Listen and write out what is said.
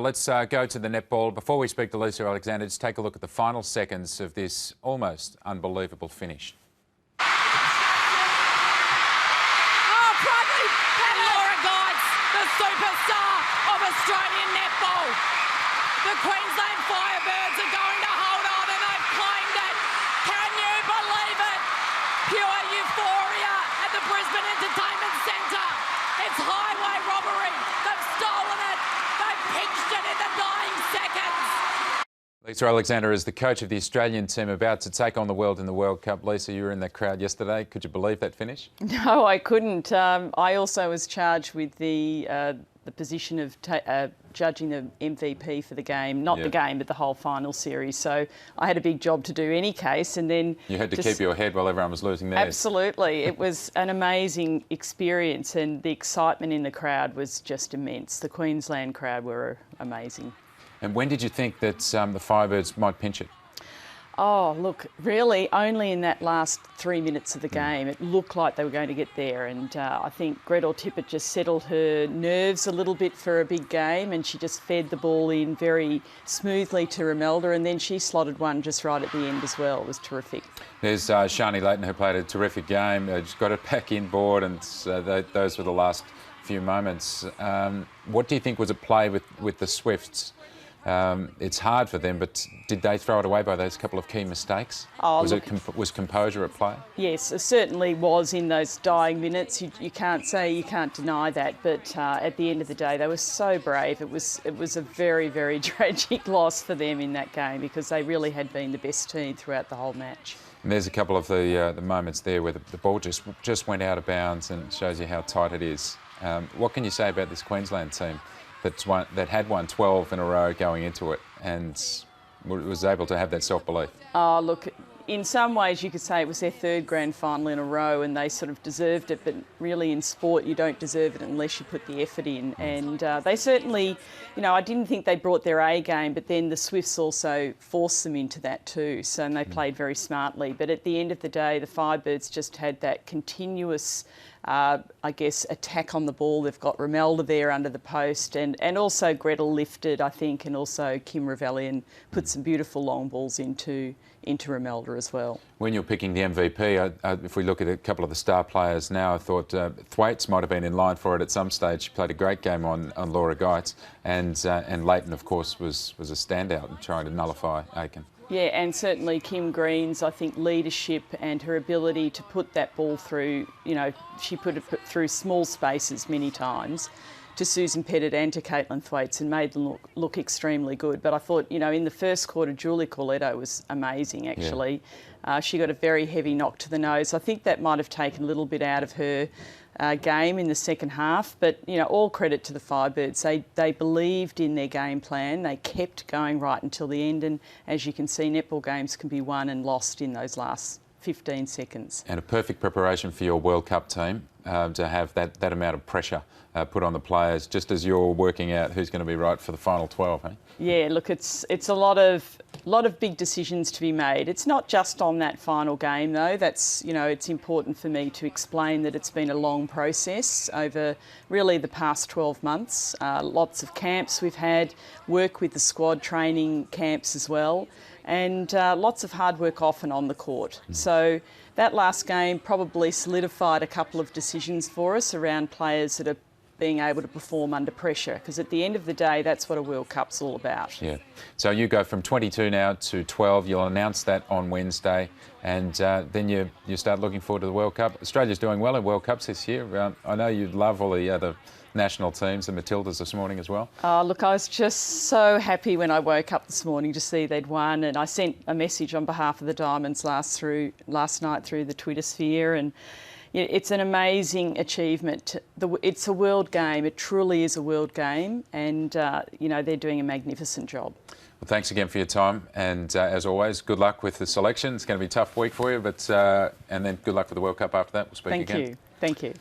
Let's go to the netball. Before we speak to Lisa Alexander, just take a look at the final seconds of this almost unbelievable finish. Oh, proudly, and Laura Geitz, the superstar of Australian netball. The Queensland Firebirds are going to hold on and they've claimed it. Can you believe it? Pure euphoria at the Brisbane Entertainment Centre. It's highway robbery. They've stolen it. They've pinched it in the dying seconds. Lisa Alexander is the coach of the Australian team about to take on the world in the World Cup. Lisa, you were in that crowd yesterday. Could you believe that finish? No, I couldn't. I also was charged with the position of judging the MVP for the game, not the game, but the whole final series. So I had a big job to do any case, and then you had to keep your head while everyone was losing theirs. Absolutely, it was an amazing experience, and the excitement in the crowd was just immense. The Queensland crowd were amazing. And when did you think that the Firebirds might pinch it? Oh, look, really only in that last 3 minutes of the game. It looked like they were going to get there, and I think Gretel Tippett just settled her nerves a little bit for a big game, and she just fed the ball in very smoothly to Romelda, and then she slotted one just right at the end as well. It was terrific. There's Shani Layton, who played a terrific game. Just got it back inboard, and those were the last few moments. What do you think was at play with the Swifts? It's hard for them, but did they throw it away by those couple of key mistakes? Oh, was composure at play? Yes, it certainly was in those dying minutes. You can't deny that. But at the end of the day, they were so brave. It was a very, very tragic loss for them in that game, because they really had been the best team throughout the whole match. And there's a couple of the moments there where the ball just went out of bounds, and shows you how tight it is. What can you say about this Queensland team that had won 12 in a row going into it and was able to have that self-belief? Oh, look, in some ways you could say it was their third grand final in a row, and they sort of deserved it, but really in sport you don't deserve it unless you put the effort in. And they certainly, I didn't think they brought their A game, but then the Swifts also forced them into that too, and they played very smartly. But at the end of the day, the Firebirds just had that continuous attack on the ball. They've got Romelda there under the post, and also Gretel lifted, I think, and also Kim Ravellian put some beautiful long balls into Romelda as well. When you're picking the MVP, if we look at a couple of the star players now, I thought Thwaites might have been in line for it at some stage. She played a great game on Laura Geitz, and Layton, of course, was a standout in trying to nullify Aiken. Yeah, and certainly Kim Green's, I think, leadership and her ability to put that ball through, she put it through small spaces many times to Susan Pettit and to Caitlin Thwaites, and made them look extremely good. But I thought, in the first quarter, Julie Corletto was amazing, actually. Yeah. She got a very heavy knock to the nose. I think that might have taken a little bit out of her game in the second half, but all credit to the Firebirds. They believed in their game plan. They kept going right until the end, and as you can see, netball games can be won and lost in those last 15 seconds. And a perfect preparation for your World Cup team to have that amount of pressure put on the players, just as you're working out who's going to be right for the final 12, eh? Yeah, look, it's a lot of big decisions to be made. It's not just on that final game, though. That's, it's important for me to explain that it's been a long process over really the past 12 months. Lots of camps we've had, work with the squad, training camps as well, and lots of hard work off and on the court. So that last game probably solidified a couple of decisions for us around players that are being able to perform under pressure, because at the end of the day, that's what a World Cup's all about. Yeah. So you go from 22 now to 12. You'll announce that on Wednesday, and then you start looking forward to the World Cup. Australia's doing well in World Cups this year. I know you love all the other national teams, the Matildas this morning as well. Oh, look, I was just so happy when I woke up this morning to see they'd won, and I sent a message on behalf of the Diamonds last night through the Twitter sphere, and it's an amazing achievement. It's a world game. It truly is a world game, and they're doing a magnificent job. Well, thanks again for your time, and as always, good luck with the selection. It's going to be a tough week for you, but and then good luck for the World Cup after that. We'll speak again. Thank you.